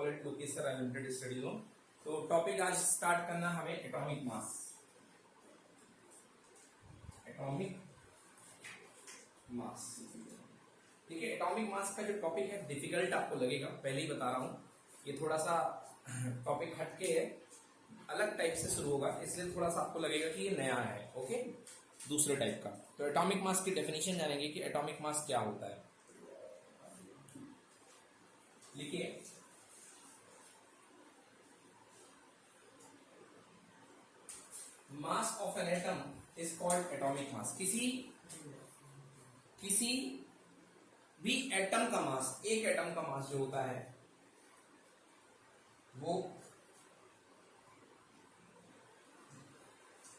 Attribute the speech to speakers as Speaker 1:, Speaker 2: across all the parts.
Speaker 1: College लोकेसर unlimited study zone. तो topic आज स्टार्ट करना हमें एटॉमिक मास। एटॉमिक मास, ठीक है। एटॉमिक मास का जो टॉपिक है डिफिकल्ट आपको लगेगा, पहले ही बता रहा हूं। ये थोड़ा सा टॉपिक हटके है, अलग टाइप से शुरू होगा, इसलिए थोड़ा सा आपको लगेगा कि ये नया है। ओके, दूसरे टाइप का। तो एटॉमिक मास की डेफिनेशन जानेंगे कि एटॉमिक मास क्या होता है। लिखिए, मास of an atom is called atomic mass. किसी भी एटम का मास, एक एटम का मास जो होता है वो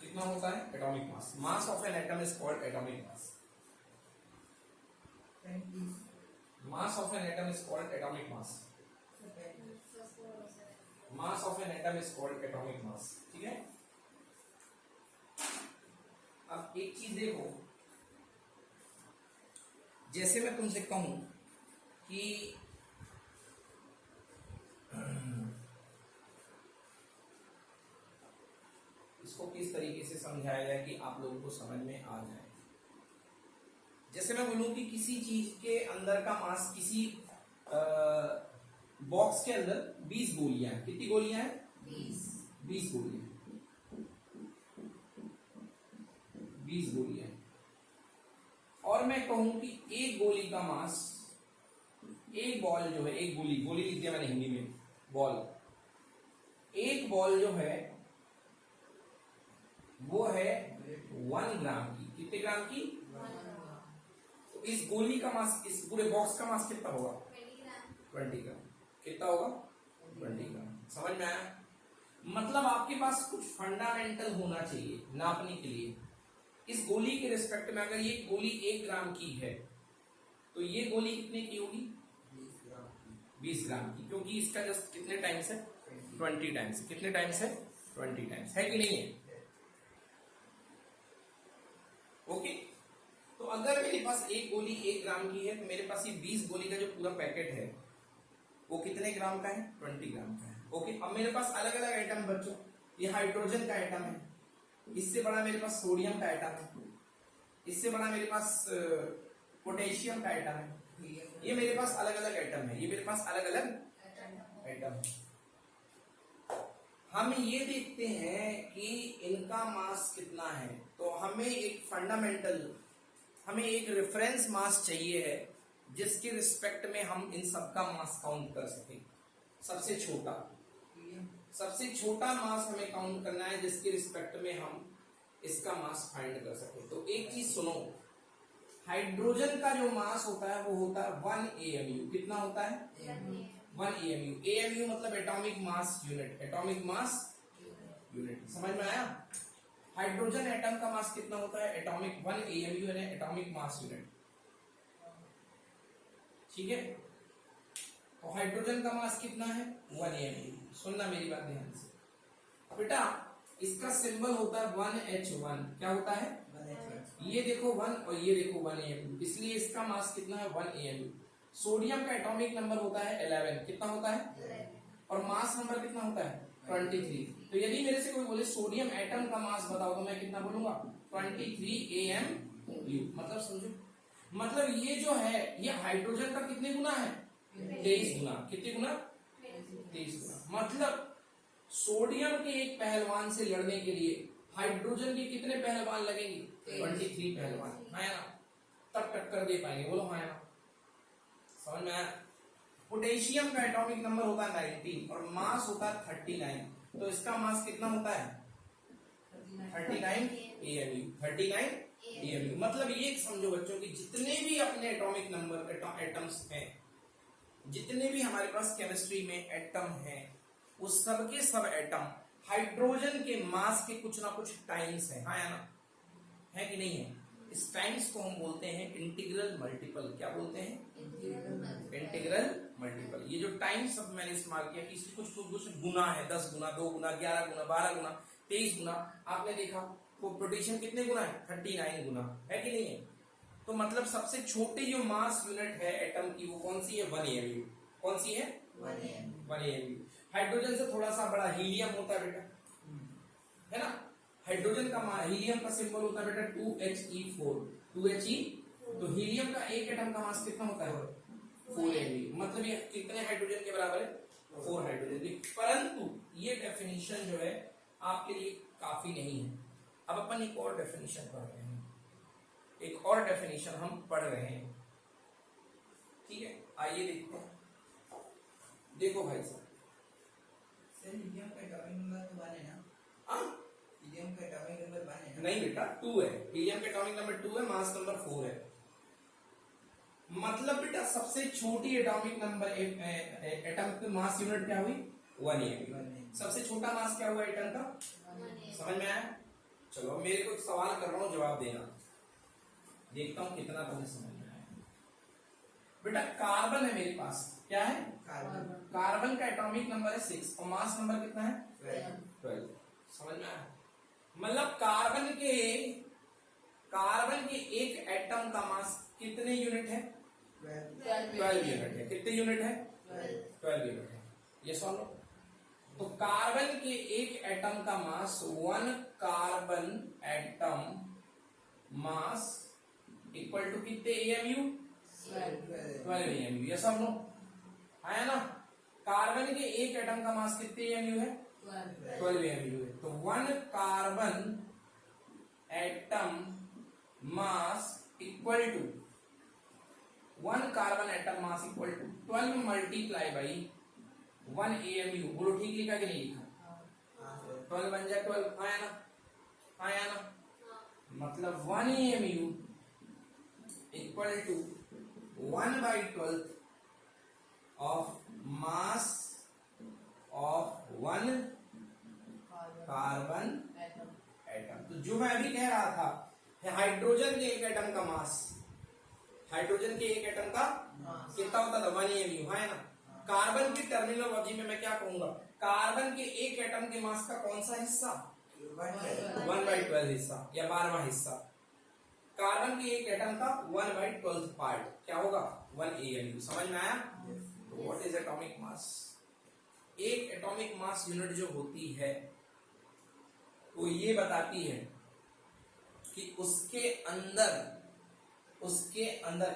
Speaker 1: कितना होता है? Atomic mass. Mass of an atom is called atomic mass. Mass of an atom is called atomic mass. Mass of an atom is called atomic mass, ठीक है। अब एक चीज देखो, जैसे मैं तुमसे कहूं कि इसको किस तरीके से समझाया जाए कि आप लोगों को समझ में आ जाए। जैसे मैं बोलूं कि किसी चीज के अंदर का मास, किसी बॉक्स के अंदर 20 गोलियां हैं। कितनी गोलियां हैं? 20 गोलियां। 20 गोलियां। और मैं कहूं कि एक गोली का मास, एक बॉल जो है, एक गोली लिख दिया मैंने हिंदी में, बॉल। एक बॉल जो है वो है 1 ग्राम की। कितने ग्राम की? 1 ग्राम। तो इस गोली का मास, इस पूरे बॉक्स का मास कितना होगा? 20 ग्राम। कितना होगा? 20 ग्राम। समझ में आया? मतलब आपके पास कुछ फंडामेंटल होना चाहिए नापने के लिए। इस गोली के रिस्पेक्ट में अगर ये गोली 1 ग्राम की है तो ये गोली कितने की होगी? 20 ग्राम की, क्योंकि इसका जस्ट कितने टाइम्स है? 20 टाइम्स। कितने टाइम्स है? 20 टाइम्स। है कि नहीं है? ओके। तो अगर मेरे पास एक गोली 1 ग्राम की है तो मेरे पास ये 20 गोली का जो पूरा पैकेट है वो कितने ग्राम का है? 20 ग्राम का है। ओके। अब मेरे पास अलग अलग आइटम बच्चों, ये हाइड्रोजन का आइटम है, इससे बड़ा मेरे पास सोडियम का आइटम है, इससे बड़ा मेरे पास पोटेशियम का आइटम है। ये मेरे पास अलग अलग आइटम है, ये मेरे पास अलग अलग आइटम है। हम ये देखते हैं कि इनका मास कितना है, तो हमें एक फंडामेंटल, हमें एक रेफरेंस मास चाहिए है जिसके रिस्पेक्ट में हम इन सबका मास काउंट कर सकें। सबसे छोटा मास हमें काउंट करना है जिसके रिस्पेक्ट में हम इसका मास फाइंड कर सके। तो एक चीज सुनो, हाइड्रोजन का जो मास होता है वो होता है 1 AMU। कितना होता है? 1 AMU। AMU मतलब atomic mass unit. Atomic mass unit, समझ में आया? हाइड्रोजन एटम का मास कितना होता है? एटॉमिक 1 AMU है, एटॉमिक मास यूनिट, ठीक है। तो हाइड्रोजन का मास कितना है? 1 AMU। सुनना मेरी बात ध्यान से बेटा, इसका सिंबल होता है 1H1। क्या होता है? 1H1। ये देखो 1 और ये देखो 1 AMU, इसलिए इसका मास कितना है? 1 AMU। सोडियम का एटॉमिक नंबर होता है 11। कितना होता है? 11। और मास नंबर कितना होता है? 23। तो यदि मेरे से कोई बोले सोडियम एटम का मास बताओ तो मैं कितना बोलूंगा? 23 AMU। मतलब समझो, मतलब ये जो है ये हाइड्रोजन का कितने गुना है? 23 गुना। कितने गुना? 23 गुना। मतलब सोडियम के एक पहलवान से लड़ने के लिए हाइड्रोजन के कितने पहलवान लगेंगे? 23 पहलवान, है ना? तब टक्कर दे पाएंगे। बोलो हाँ ना? समझ में आया? पोटेशियम का एटॉमिक नंबर होता है 19 और मास होता है 39। तो इसका मास कितना होता है? 39 AMU। 39 AMU। मतलब ये समझो बच्चों कि जितने भी अपने एटॉमिक नंबर एटम्स हैं, जितने भी हमारे पास केमिस्ट्री में एटम हैं, वो सबके सब एटम हाइड्रोजन के मास के कुछ ना कुछ टाइम्स है। हाँ या ना? है कि नहीं है? इस टाइम्स को हम बोलते हैं इंटीग्रल मल्टीपल। क्या बोलते हैं? Integral multiple. ये जो टाइम्स अब मैंने इस्तेमाल किया कि इसकी कुछ गुना है, 10 गुना, 2 गुना, 11 गुना, 12 गुना, 23 गुना। आपने देखा वो पोटेशियम कितने गुना है? 39 गुना। है कि नहीं है? तो मतलब सबसे छोटी जो मास यूनिट है एटम की वो कौन सी है? 1 AMU। कौन सी है? 1 AMU। हाइड्रोजन से थोड़ा सा बड़ा हीलियम होता है बेटा, है ना। हाइड्रोजन का हीलियम का सिंबल होता है बेटा 2He4, 2He। तो हीलियम का एक एटम का मास कितना होता है? 4 MeV। मतलब ये कितने हाइड्रोजन के बराबर है? 4 हाइड्रोजन के। परंतु ये डेफिनेशन जो है आपके लिए काफी नहीं है। अब अपन एक और डेफिनेशन पढ़ रहे हैं, एक और डेफिनेशन हम पढ़ रहे हैं, ठीक है। आइए देखते हैं। देखो भाई साहब,
Speaker 2: हीलियम का एटॉमिक नंबर तो 1 है ना?
Speaker 1: हाँ
Speaker 2: हीलियम का एटॉमिक नंबर 1 है ना?
Speaker 1: नहीं बेटा 2 है। हीलियम का एटॉमिक नंबर 2 है, मास नंबर 4 है। मतलब बेटा सबसे छोटी एटॉमिक नंबर एटम की मास यूनिट क्या हुई? 1 AMU। सबसे छोटा मास क्या हुआ एटम का? समझ में आया? चलो मेरे को एक सवाल कर रहा हूं, जवाब देना, देखता हूं कितना तुम्हें समझ में आया। बेटा कार्बन है मेरे पास, क्या है? कार्बन का एटॉमिक नंबर है 6 और मास नंबर कितना है? 12। समझ में आया? मतलब कार्बन के एक एटम का मास कितने यूनिट है? 12 यूनिट है। कितने यूनिट है? 12 यूनिट है। ये सॉल्व। तो कार्बन के एक एटम का mass 1 carbon atom mass equal to कितने AMU? 12 AMU। ये सब लो आया ना। कार्बन के एक एटम का मास कितने AMU है? 12 AMU है। तो 1 carbon atom mass equal to 1 carbon atom mass equal to 12 multiply by 1 AMU। बोलो ठीक लिखा कि नहीं लिखा? 12 बन जाए 12। आया ना? आया ना? मतलब 1 AMU इक्वल to 1 by 12 of mass of 1 carbon atom. तो जो मैं अभी कह रहा था, हाइड्रोजन के एक एटम का मास, हाइड्रोजन के एक एटम का कितना होता था? 1 AMU, है ना। कार्बन की टर्मिनोलॉजी में मैं क्या कहूंगा? कार्बन के एक एटम के मास का कौन सा हिस्सा? 1 by 12 हिस्सा या 12वां हिस्सा। कार्बन के एक एटम का 1 by 12 पार्ट क्या होगा? 1 AMU। समझ में आया? What is atomic mass? एक एटॉमिक मास यूनिट जो होती है वो ये बताती है कि उसके अंदर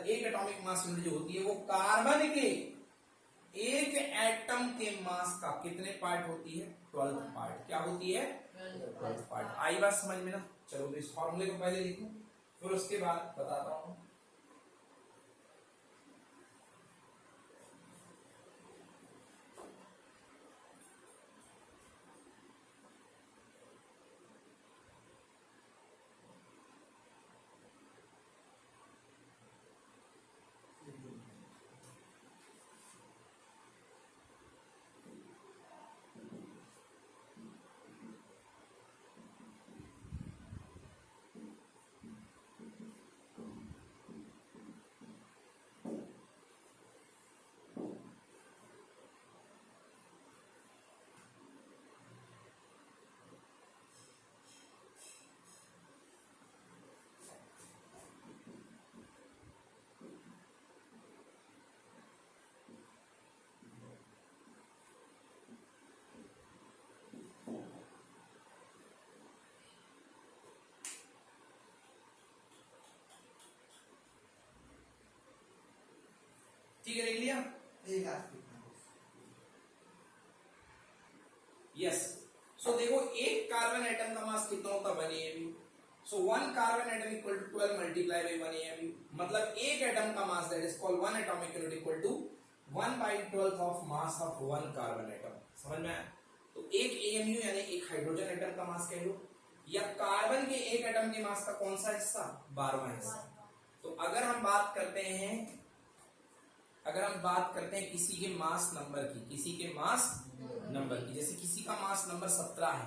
Speaker 1: एक एटॉमिक मास यूनिट जो होती है वो कार्बन के एक एटम के मास का कितने पार्ट होती है? 12 पार्ट। क्या होती है? 12 पार्ट। आई बात समझ में ना? चलो तो इस फॉर्मूले को पहले लिखो, फिर उसके बाद बताता हूं। ठीक है, लिख लिया? यस। सो देखो एक कार्बन एटम का मास कितना होता है? 1 AMU। So 1 carbon atom equal to 12 multiply by 1 AMU। मतलब एक एटम का mass that is called 1 atomic unit equal to 1 by 12 of mass of 1 carbon atom. समझ में आया? तो एक AMU यानी एक हाइड्रोजन एटम का मास कह लो, या कार्बन के एक एटम के मास का कौन सा हिस्सा? 12वां हिस्सा। तो अगर हम बात करते हैं किसी के मास नंबर की, जैसे किसी का मास नंबर 17 है,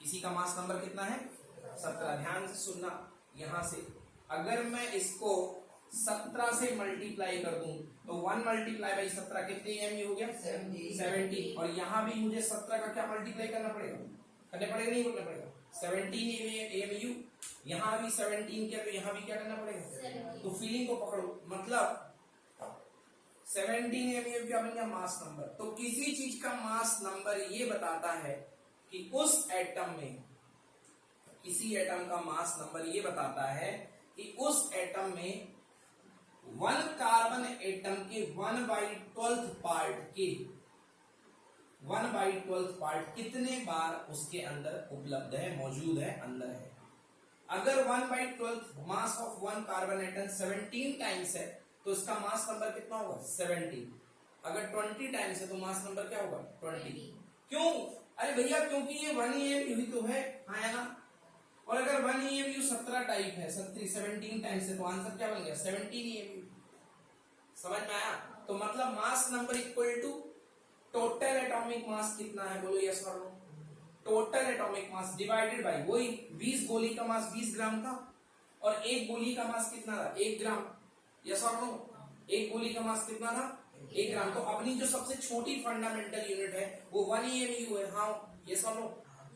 Speaker 1: किसी का मास नंबर कितना है? 17। ध्यान से सुनना, यहां से अगर मैं इसको 17 से मल्टीप्लाई कर दूं तो 1 मल्टीप्लाई बाई 17 कितने AMU हो गया? 70। और यहां भी मुझे 17 का क्या मल्टीप्लाई करना पड़ेगा? नहीं करना पड़ेगा? 17 AMU। यहां भी 17 किया तो यहां भी क्या करना पड़ेगा? तो फीलिंग को पकड़ो, मतलब 17 एमयू क्या बन गया मास नंबर। तो किसी चीज का मास नंबर ये बताता है कि उस एटम में, किसी एटम का मास नंबर ये बताता है कि उस एटम में 1 कार्बन एटम के 1/12 पार्ट के 1/12 पार्ट कितने बार उसके अंदर उपलब्ध है, मौजूद है, अंदर है। अगर 1/12 मास ऑफ 1 कार्बन एटम 17 टाइम्स है तो इसका मास नंबर कितना होगा 17। अगर 20 टाइम्स है तो मास नंबर क्या होगा 20। क्यों? अरे भैया क्योंकि ये 1 EMU ही तो है, हाँ या ना। और अगर 1 EMU 17 टाइप है, 17 टाइम्स है, तो आंसर क्या बन गया 17 EMU। समझ में आया? तो मतलब mass number equal to total atomic mass कितना है, बोलो यस और no. Total atomic mass divided by वही 20 गोली का मास 20 ग्राम था और एक गोली का मास कितना था 1 ग्राम। यस और नो? एक गोली का मास कितना था 1 ग्राम। तो अपनी जो सबसे छोटी फंडामेंटल यूनिट है वो 1 EMU है, हाँ यस और नो।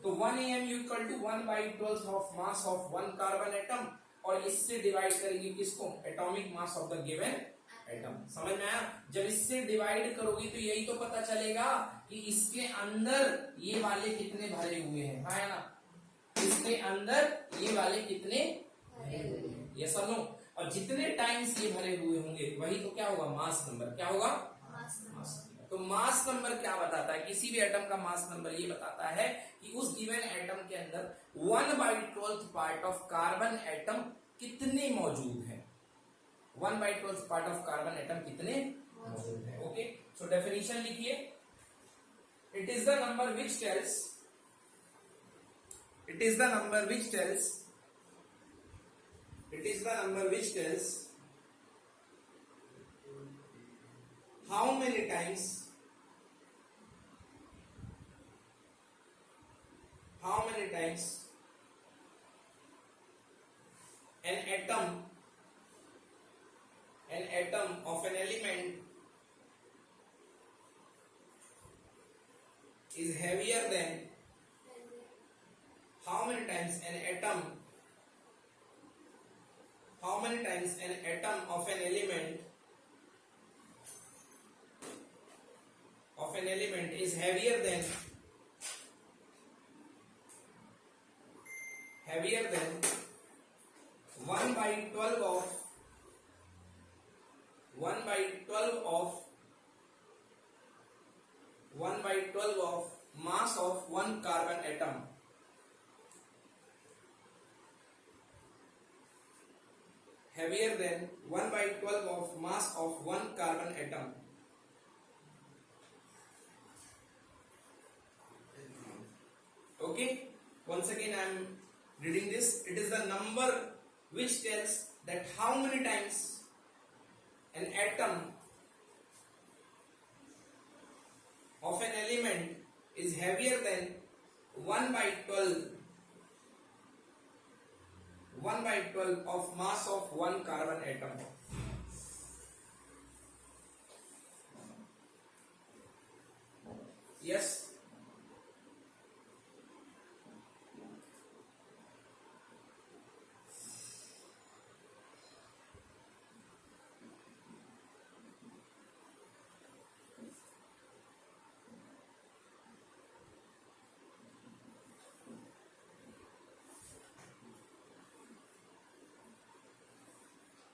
Speaker 1: तो 1 EMU equal to 1/12 of mass of 1 carbon atom और इससे डिवाइड करेंगे किसको, atomic mass of the given atom. समझ में आया? जब इससे डिवाइड करोगी तो यही तो पता चलेगा कि इसके अंदर ये वाले कितने भरे हुए हैं, हाँ या ना। इसके अंदर ये वाले कितने भरे हुए हैं, यस और नो। और जितने टाइम्स ये भरे हुए होंगे वही तो क्या होगा मास नंबर। क्या होगा मास नंबर। तो मास नंबर क्या बताता है, किसी भी एटम का मास नंबर ये बताता है कि उस गिवन एटम के अंदर 1/12 पार्ट ऑफ कार्बन एटम कितने मौजूद है। 1/12 पार्ट ऑफ कार्बन एटम कितने मौजूद है। ओके, सो डेफिनेशन लिखिए। It is the number which tells, it is the number which tells, it is the number which tells how many times, how many times an atom of an element is heavier than, how many times an atom, how many times an atom of an element is heavier than 1/12 of 1/12 of mass of 1 carbon atom, heavier than 1/12 of mass of 1 carbon atom. Okay, once again I am reading this. It is the number which tells that how many times an atom of an element is heavier than 1/12 of mass of 1 carbon atom. Yes,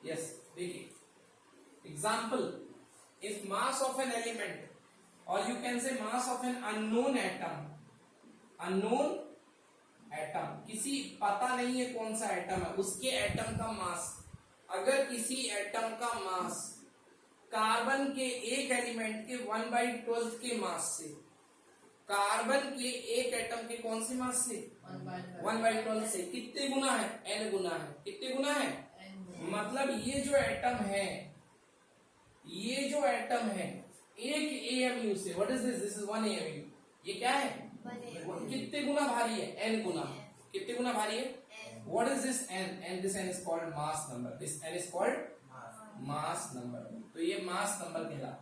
Speaker 1: yes, देखिए example, if mass of an element or you can say mass of an unknown atom, unknown atom, किसी पता नहीं है कौन सा atom है, उसके atom का मास, अगर किसी एटम का मास कार्बन के एक एलिमेंट के 1/12 के मास से, कार्बन के एक एटम के कौन से मास से 1/12 से कितने गुना है, n गुना है। कितने गुना है, मतलब ये जो एटम है, ये जो एटम है एक AMU से, what is this, this is 1 AMU, ये क्या है कितने गुना भारी है, n गुना। कितने गुना भारी है, what is this n, and this n is called mass number, this n is called mass number। तो ये मास नंबर कहलाता है,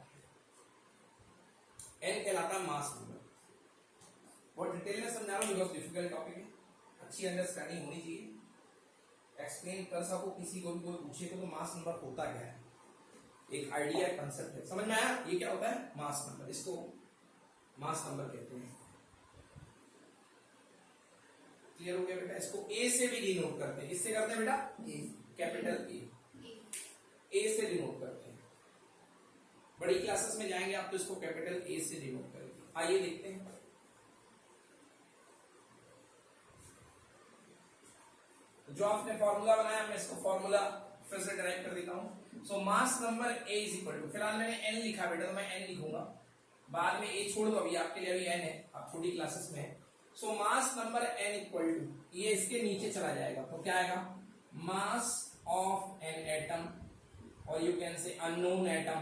Speaker 1: n कहलाता है मास नंबर। बहुत डिटेल में समझा रहा हूँ बिकॉज डिफिकल्ट टॉपिक है, अच्छी अंडरस्टैंडिंग होनी चाहिए, एक्सप्लेन कर सको, किसी को भी कोई पूछे तो मास नंबर होता क्या है। एक आइडिया कंसेप्ट है, समझ में आया? ये क्या होता है? मास नंबर, इसको मास नंबर कहते हैं। क्लियर हो गया बेटा? इसको ए से भी डिनोट करते हैं, किससे करते हैं बेटा? कैपिटल ए से डिनोट करते हैं। बड़ी क्लासेस में जाएंगे आप तो इसको कैपिटल ए से डिनोट करेंगे। आइए देखते हैं। जो आपने फॉर्मूला बनाया मैं इसको फॉर्मूला फिर से ड्राइव कर देता हूं। So mass number A is equal to, फिलहाल मैंने एन लिखा बेटा तो मैं एन लिखूंगा, बाद में ए छोड़ दो, अभी आपके लिए अभी एन है, आप छोटी क्लासेस में है। So mass number N equal to, ये इसके नीचे चला जाएगा तो क्या आएगा? मास ऑफ एन एटम, और you can say unknown atom,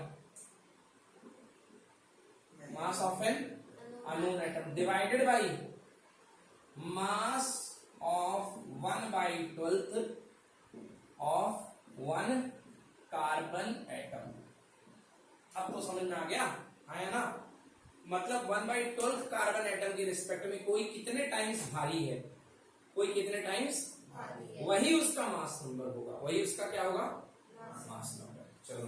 Speaker 1: mass of an unknown atom divided by mass of 1/12 of 1 carbon atom. अब तो समझ में आ गया, आया ना? मतलब 1/12 कार्बन एटम के रिस्पेक्ट में कोई कितने टाइम्स भारी है, कोई कितने टाइम्स वही उसका मास नंबर होगा, वही उसका क्या होगा? Mass number. चलो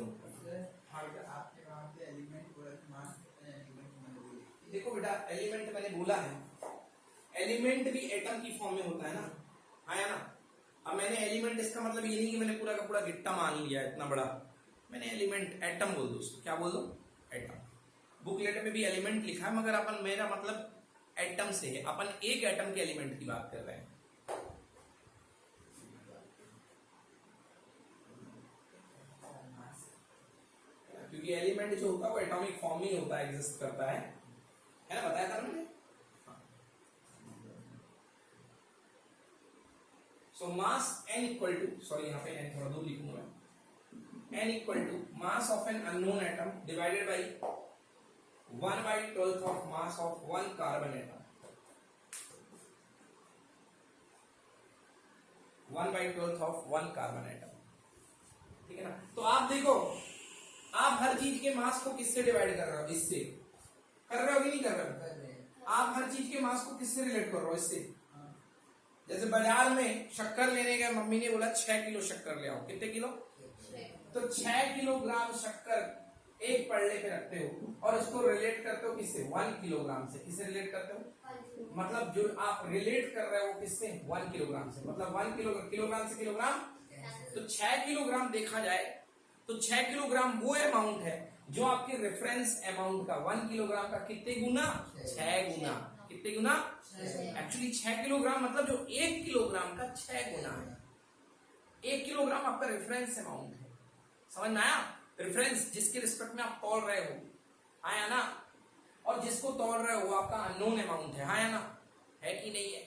Speaker 2: हाँ बेटा, आपके वहां पे एलिमेंट बोला कि मास कितने एलिमेंट मैंने बोले।
Speaker 1: देखो बेटा, एलिमेंट मैंने बोला है, एलिमेंट भी एटम की फॉर्म में होता है ना, आया ना? अब मैंने एलिमेंट, इसका मतलब ये नहीं कि मैंने पूरा का पूरा गिट्टा मान लिया इतना बड़ा, मैंने एलिमेंट एटम बोल दो उसको, क्या बोल दो? एटम। बुकलेट में भी एलिमेंट लिखा है मगर अपन, मेरा मतलब एटम से है, अपन एक एटम के एलिमेंट की बात कर रहे हैं। क्योंकि एलिमेंट जो होता है वो एटॉमिक फॉर्म में होता है, एग्जिस्ट करता है ना? बताया था मैंने। So mass n equal to, sorry यहाँ पे n थोड़ा दूर लिखूंगा मैं, n equal to mass of an unknown atom divided by 1/12 of mass of 1 carbon atom, 1/12 of 1 carbon atom, ठीक है ना? तो आप देखो, आप हर चीज के मास को किससे डिवाइड कर रहे हो? इससे कर रहे हो कि नहीं कर रहे हो? आप हर चीज के मास को किससे रिलेट कर रहे हो? इससे। जैसे बाजार में शक्कर लेने गए, मम्मी ने बोला 6 किलो शक्कर ले आओ, कितने किलो? तो 6 किलोग्राम शक्कर एक पल्ले पे रखते हो और इसको रिलेट करते हो किससे? 1 किलोग्राम से। किससे रिलेट करते हो? मतलब जो आप रिलेट कर रहे हो किससे? 1 किलोग्राम से। मतलब 1 किलोग्राम से किलोग्राम, तो 6 किलोग्राम देखा जाए तो 6 किलोग्राम वो अमाउंट है जो आपके रेफरेंस अमाउंट का 1 किलोग्राम का कितने गुना? 6 गुना। कितने गुना? एक्चुअली 6 किलोग्राम मतलब जो 1 किलोग्राम का 6 गुना है। 1 किलोग्राम आपका रेफरेंस अमाउंट है, समझ में आया? रेफरेंस जिसके रिस्पेक्ट में आप तौल रहे हो, आया ना? और जिसको तौल रहे हो आपका अननोन अमाउंट है, आया ना? है कि नहीं है?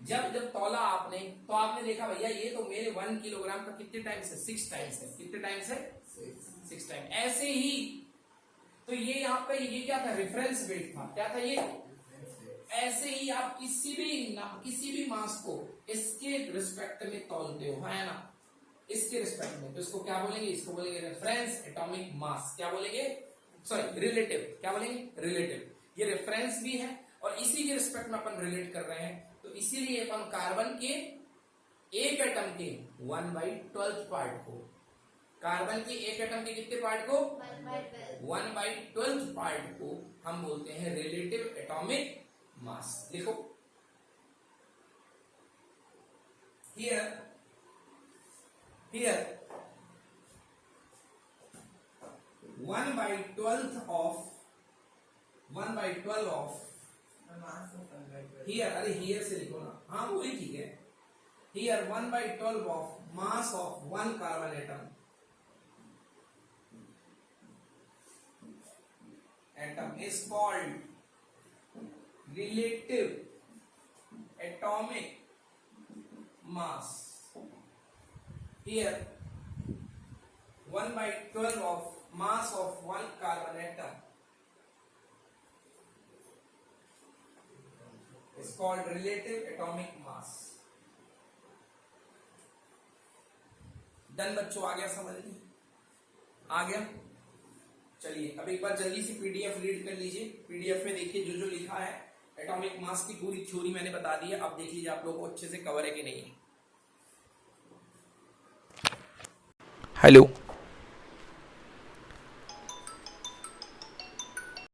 Speaker 1: जब तौला आपने तो आपने देखा भैया ये तो मेरे 1 किलोग्राम का कितने टाइम्स है? 6 टाइम्स है। कितने टाइम्स है? 6 टाइम। ऐसे ही तो ये आपका ये क्या था? रेफरेंस वेट था। क्या था ये? ऐसे ही आप किसी भी मास को इसके रिस्पेक्ट में तौलते हो, है ना? इसके रिस्पेक्ट में, तो इसको क्या बोलेंगे? इसको बोलेंगे रेफरेंस एटॉमिक मास। क्या बोलेंगे? Sorry, relative. क्या बोलेंगे? रिलेटिव। ये रेफरेंस भी है और इसी के रिस्पेक्ट में अपन रिलेट कर रहे हैं, तो इसीलिए अपन कार्बन के एक एटम के 1/12 पार्ट को, कार्बन के एक एटम के कितने पार्ट को? 1/12 पार्ट को हम बोलते हैं रिलेटिव एटॉमिक मास। लिखो here 1/12 of here, अरे here से लिखो ना, हाँ वही ठीक है। here 1/12 of mass of 1 carbon atom is called relative atomic mass. Here 1/12 of mass of 1 carbon atom is called relative atomic mass. Done बच्चों, आ गया समझ में? आ गया? चलिए अब एक बार जल्दी से पीडीएफ रीड कर लीजिए। पीडीएफ में देखिए जो जो लिखा है, एटॉमिक मास की पूरी थ्योरी मैंने बता दी है। अब देख लीजिए आप लोगों को अच्छे से कवर है कि नहीं है। हेलो।